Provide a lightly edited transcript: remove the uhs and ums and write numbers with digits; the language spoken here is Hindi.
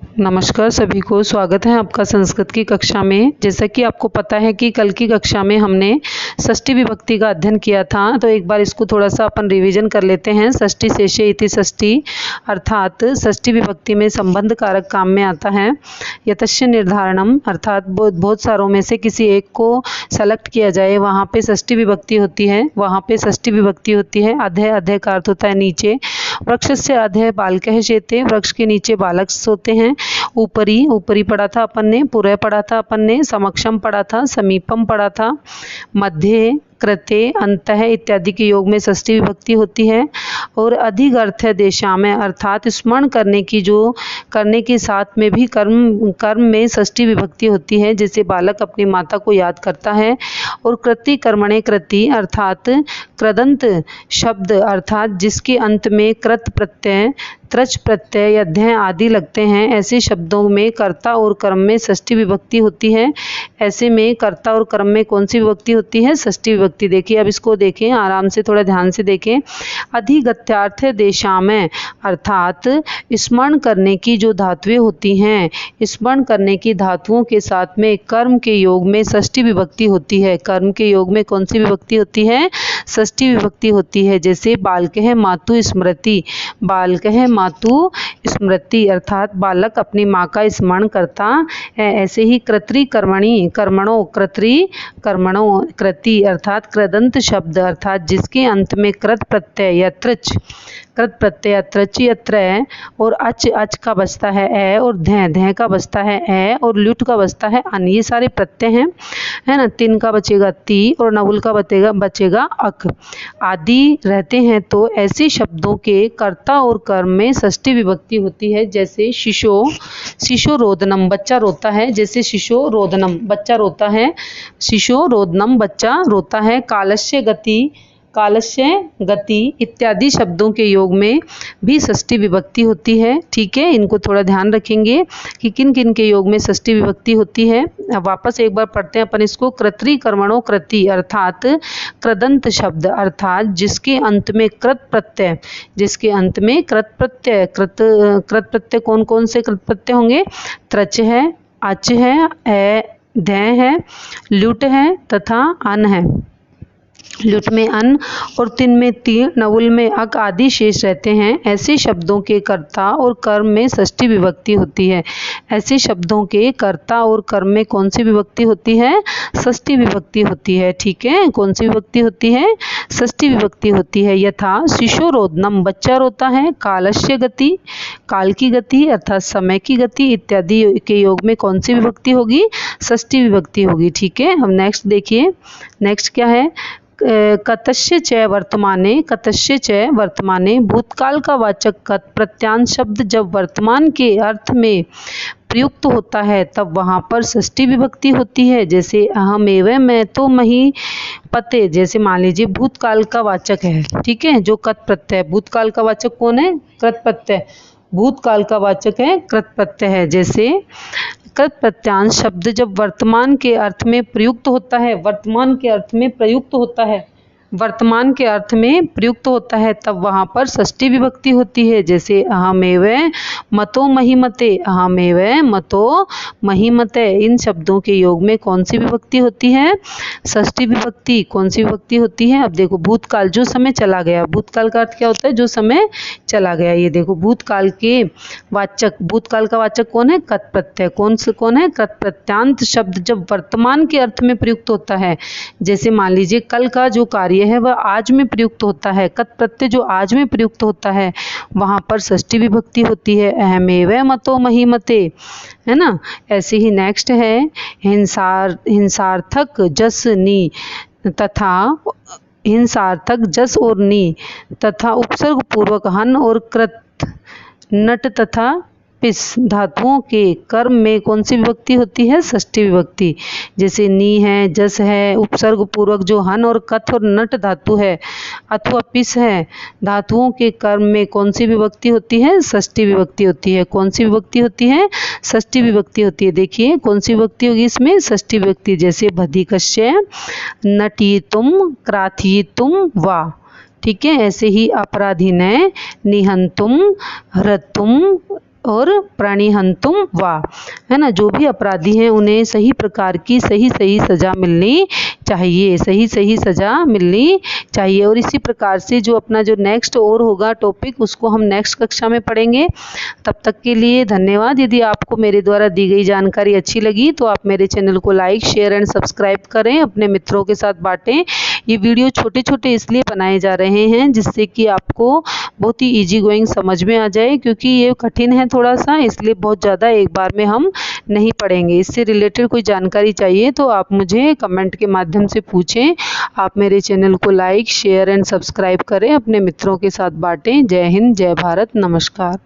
नमस्कार सभी को, स्वागत है आपका संस्कृत की कक्षा में। जैसा कि आपको पता है कि कल की कक्षा में हमने षष्ठी विभक्ति का अध्ययन किया था, तो एक बार इसको थोड़ा सा अपन रिवीजन कर लेते हैं। षष्ठी शेषे इति षष्ठी, अर्थात षष्ठी विभक्ति में संबंध कारक काम में आता है। यतस्य निर्धारणम, अर्थात बहुत सारों में से किसी एक को सेलेक्ट किया जाए, वहाँ पे षष्ठी विभक्ति होती है। वहाँ पे षष्ठी विभक्ति होती है। अधे, अधे का अर्थ होता है नीचे। वृक्ष से अधे बालकः शेते, वृक्ष के नीचे बालक सोते हैं। ऊपरी, ऊपरी पढ़ा था अपन ने। पुरः पढ़ा था अपन ने। समक्षम पढ़ा था। समीपम पढ़ा था। मध्य, कृते, अंतः इत्यादि के योग में षष्ठी विभक्ति होती है। और अधिक अर्थ देशा में, अर्थात स्मरण करने की, जो करने के साथ में भी कर्म में षष्ठी विभक्ति होती है, जैसे बालक अपनी माता को याद करता है। और कृति कर्मणे कृति, अर्थात कृदंत शब्द, अर्थात जिसके अंत में कृत प्रत्यय, त्रच प्रत्यय या ध्य आदि लगते हैं, ऐसे शब्दों में कर्ता और कर्म में षष्ठी विभक्ति होती है। ऐसे में कर्ता और कर्म में कौन सी विभक्ति होती है? षष्ठी विभक्ति। देखिए, अब इसको देखें आराम से, थोड़ा ध्यान से देखें। अधिगत्यार्थ देशा में, अर्थात स्मरण करने की जो धातुएं होती हैं, स्मरण करने की धातुओं के साथ में कर्म के योग में षष्ठी विभक्ति होती है। कर्म के योग में कौन सी विभक्ति होती है? षष्ठी विभक्ति होती है। जैसे बालकः मातु स्मृति, बालकः मातु स्मृति, अर्थात बालक अपनी माँ का स्मरण करता है। ऐसे ही कृत्री कर्मणि, कर्मणों, कृत्री कर्मणों, कृति अर्थात कृदंत शब्द, अर्थात जिसके अंत में कृत प्रत्यय या त्रच, कृत प्रत्यय त्रच या त्रय, और अच, अच का बचता है ए, और ध्य, ध्य का बचता है ए, और लुट का बचता है अन। ये सारे प्रत्यय हैं, है ना। तिन का बचेगा ती, और नवुल का बचेगा अक आदि रहते हैं। तो ऐसे शब्दों के कर्ता और कर्म में षष्ठी विभक्ति होती है। जैसे शिशो, शिशो रोदनम, बच्चा रोता है। जैसे शिशो रोदनम, बच्चा रोता है। शिशो रोदनम, बच्चा रोता है। कालस्य गति, कालस्य गति इत्यादि शब्दों के योग में भी षष्ठी विभक्ति होती है। ठीक है, इनको थोड़ा ध्यान रखेंगे कि किन किन के योग में षष्ठी विभक्ति होती है। अब वापस एक बार पढ़ते हैं अपन इसको। कृत्री कर्मणों कृति, अर्थात कृदंत शब्द, अर्थात जिसके अंत में कृत प्रत्यय, जिसके अंत में कृत प्रत्यय, कृत प्रत्यय कौन कौन से कृत प्रत्यय होंगे? त्रच है, अच है, ए, ध्य है, लुट है तथा अन है। लुट में अन और तिन में ती, नवुल में अक आदि शेष रहते हैं। ऐसे शब्दों के कर्ता और कर्म में षष्ठी विभक्ति होती है। ऐसे शब्दों के कर्ता और कर्म में कौन सी विभक्ति होती है? षष्ठी विभक्ति होती है। ठीक है, कौन सी विभक्ति होती है? षष्ठी विभक्ति होती है। यथा शिशु रोदनम, बच्चा रोता है। कालस्य गति, काल की गति अर्थात समय की गति इत्यादि के योग में कौन सी विभक्ति होगी? षष्ठी विभक्ति होगी। ठीक है, अब नेक्स्ट देखिए। नेक्स्ट क्या है? कतस्य च वर्तमाने, कतस्य च वर्तमाने, भूतकाल का वाचक कत प्रत्यांश शब्द जब वर्तमान के अर्थ में प्रयुक्त होता है, तब वहाँ पर षष्ठी विभक्ति होती है। जैसे अहमेव, मैं तो मही पते, जैसे मान लीजिए भूतकाल का वाचक है, ठीक है, जो कत प्रत्यय। भूतकाल का वाचक कौन है? कृत प्रत्यय। भूतकाल का वाचक है कृत प्रत्यय है। जैसे कृत प्रत्यांश शब्द जब वर्तमान के अर्थ में प्रयुक्त होता है, वर्तमान के अर्थ में प्रयुक्त होता है, वर्तमान के अर्थ में प्रयुक्त होता है, तब वहाँ पर षष्ठी विभक्ति होती है। जैसे अहमेव मतो महिमते, अहमेव मतो महिमते, इन शब्दों के योग में कौन सी विभक्ति होती है? षष्ठी विभक्ति। कौन सी विभक्ति होती है? अब देखो, भूतकाल, जो समय चला गया। भूतकाल का अर्थ क्या होता है? जो समय चला गया। ये देखो, भूतकाल के वाचक, भूतकाल का वाचक कौन है? कृत प्रत्यय। कौन है? कृत प्रत्यांत शब्द जब वर्तमान के अर्थ में प्रयुक्त होता है, जैसे मान लीजिए कल का जो कार्य है वह आज में प्रयुक्त होता है, कत प्रत्यय जो आज में प्रयुक्त होता है, वहाँ पर षष्ठी विभक्ति होती है। अहमेव मतो महिमते, है ना। ऐसे ही नेक्स्ट है हिंसार्थक जस नी तथा, हिंसार्थक जस और नी तथा उपसर्ग पूर्वक हन और कृत, नट तथा पिस धातुओं के कर्म में कौन सी विभक्ति होती है? षष्ठी विभक्ति। जैसे नी है, जस है, उपसर्ग पूर्वक जो हन और कथ और नट धातु है अथवा पिस है, धातुओं के कर्म में कौन सी विभक्ति होती है? षष्ठी विभक्ति होती है। कौन सी विभक्ति होती है? षष्ठी विभक्ति होती है। देखिए कौन सी विभक्ति होगी इसमें? षष्ठी विभक्ति। जैसे बधिकस्य, नटीतुम, क्राथितुम वा, ठीक है। ऐसे ही अपराधीनय, निहंतुम, हृतुम, और प्राणिहंतुम वा, है ना। जो भी अपराधी हैं उन्हें सही प्रकार की सही सही सज़ा मिलनी चाहिए, सही सही सज़ा मिलनी चाहिए। और इसी प्रकार से जो अपना जो नेक्स्ट और होगा टॉपिक, उसको हम नेक्स्ट कक्षा में पढ़ेंगे। तब तक के लिए धन्यवाद। यदि आपको मेरे द्वारा दी गई जानकारी अच्छी लगी तो आप मेरे चैनल को लाइक, शेयर एंड सब्सक्राइब करें, अपने मित्रों के साथ बांटें। ये वीडियो छोटे छोटे इसलिए बनाए जा रहे हैं जिससे कि आपको बहुत ही इजी गोइंग समझ में आ जाए, क्योंकि ये कठिन है थोड़ा सा, इसलिए बहुत ज़्यादा एक बार में हम नहीं पढ़ेंगे। इससे रिलेटेड कोई जानकारी चाहिए तो आप मुझे कमेंट के माध्यम से पूछें। आप मेरे चैनल को लाइक, शेयर एंड सब्सक्राइब करें, अपने मित्रों के साथ बांटें। जय हिंद, जय भारत, नमस्कार।